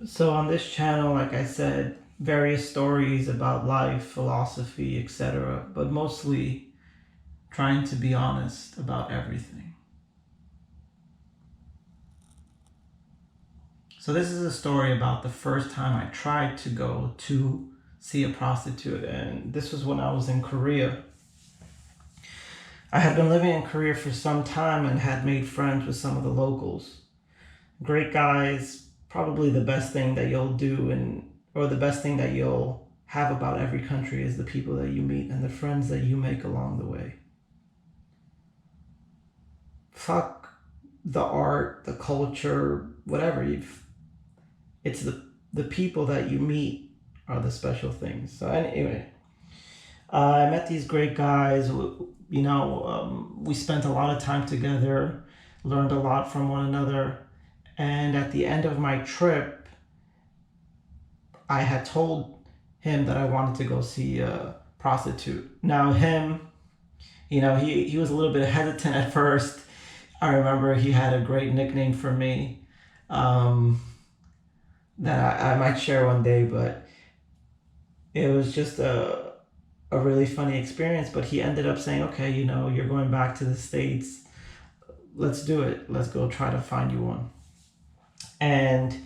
So on this channel, like I said, various stories about life, philosophy, etc., but mostly trying to be honest about everything. So this is a story about the first time I tried to go to see a prostitute, and this was when I was in Korea. I had been living in Korea for some time and had made friends with some of the locals. Great guys, probably the best thing that you'll do or the best thing that you'll have about every country is the people that you meet and the friends that you make along the way. Fuck the art, the culture, whatever. It's the people that you meet are the special things. So anyway, I met these great guys. We spent a lot of time together, learned a lot from one another, and at the end of my trip, I had told him that I wanted to go see a prostitute. Now he was a little bit hesitant at first. I remember he had a great nickname for me um, that I might share one day, but it was just a really funny experience. But he ended up saying, okay, you're going back to the States. Let's do it. Let's go try to find you one. And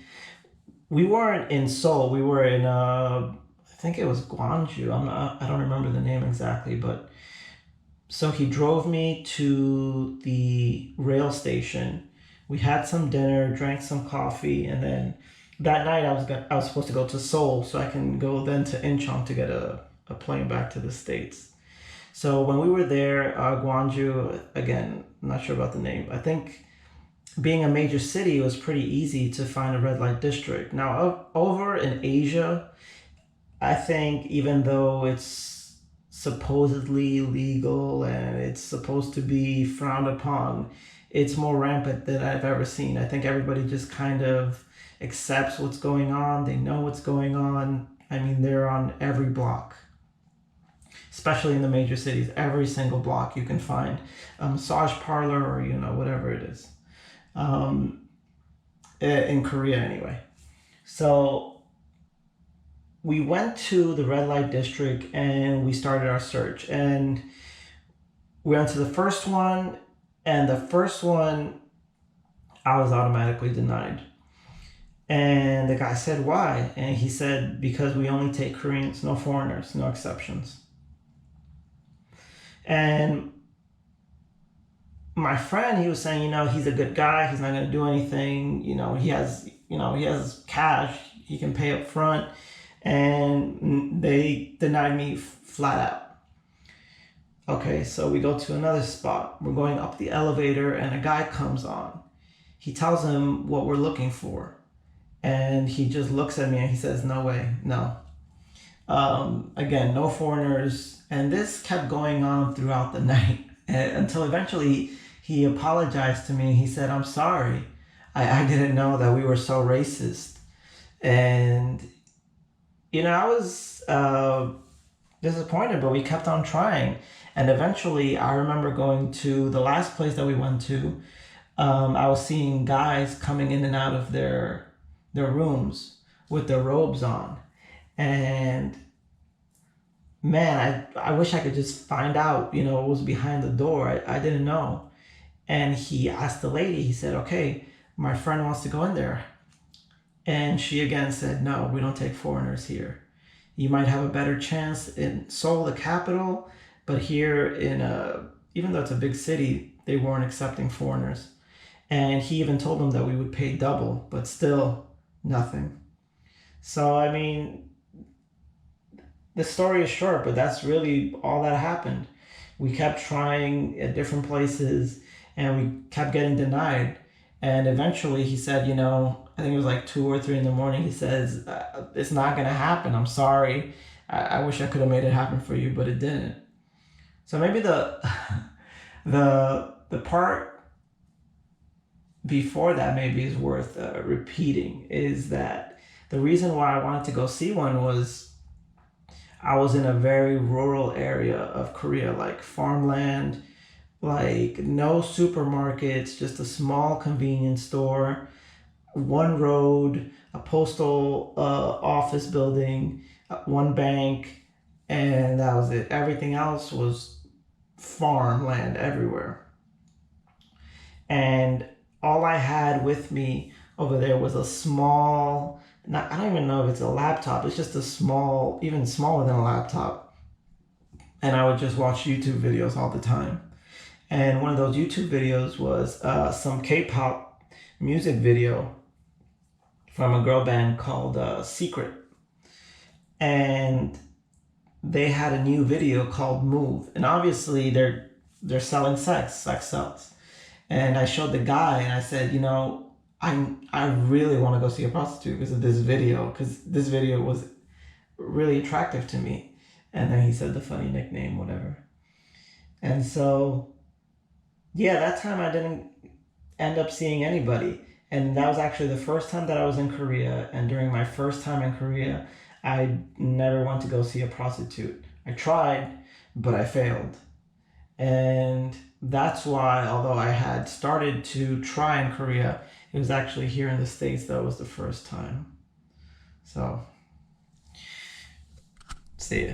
we weren't in Seoul. We were in, I think it was Gwangju. I don't remember the name exactly, but so he drove me to the rail station. We had some dinner, drank some coffee, and then that night I was supposed to go to Seoul so I can go then to Incheon to get a plane back to the States. So when we were there, Gwangju, again, I'm not sure about the name. I think being a major city, it was pretty easy to find a red light district. Now, over in Asia, I think even though it's supposedly legal and it's supposed to be frowned upon, it's more rampant than I've ever seen. I think everybody just kind of accepts what's going on. They know what's going on. I mean, they're on every block, especially in the major cities. Every single block you can find a massage parlor or, whatever it is. In Korea anyway. So we went to the red light district and we started our search. And we went to the first one, and the first one I was automatically denied. And the guy said, why? And he said, because we only take Koreans, no foreigners, no exceptions. And my friend, he was saying, he's a good guy. He's not going to do anything. He has cash. He can pay up front. And they denied me flat out. Okay, so we go to another spot. We're going up the elevator and a guy comes on. He tells him what we're looking for. And he just looks at me and he says, no way, no. Again, no foreigners. And this kept going on throughout the night until eventually he apologized to me. He said, I'm sorry. I didn't know that we were so racist. And, I was disappointed, but we kept on trying. And eventually I remember going to the last place that we went to. I was seeing guys coming in and out of their rooms with their robes on. And man, I wish I could just find out, what was behind the door. I didn't know. And he asked the lady, he said, okay, my friend wants to go in there. And she again said, no, we don't take foreigners here. You might have a better chance in Seoul, the capital, but here even though it's a big city, they weren't accepting foreigners. And he even told them that we would pay double, but still nothing. So, I mean, the story is short, but that's really all that happened. We kept trying at different places and we kept getting denied. And eventually he said, I think it was like 2 or 3 in the morning. He says, it's not going to happen. I'm sorry. I wish I could have made it happen for you, but it didn't. So maybe the part before that maybe is worth repeating, is that the reason why I wanted to go see one was I was in a very rural area of Korea, like farmland, like no supermarkets, just a small convenience store. one road, a postal office building, one bank, and that was it. Everything else was farmland everywhere. And all I had with me over there was a small, not, I don't even know if it's a laptop, it's just a small, even smaller than a laptop. And I would just watch YouTube videos all the time. And one of those YouTube videos was some K-pop music video from a girl band called Secret. And they had a new video called Move. And obviously they're selling sex sells. And I showed the guy and I said, you know, I really want to go see a prostitute because of this video, because this video was really attractive to me. And then he said the funny nickname, whatever. And so, yeah, that time I didn't end up seeing anybody. And that was actually the first time that I was in Korea. And during my first time in Korea, I never went to go see a prostitute. I tried, but I failed. And that's why, although I had started to try in Korea, it was actually here in the States that was the first time. So, see ya.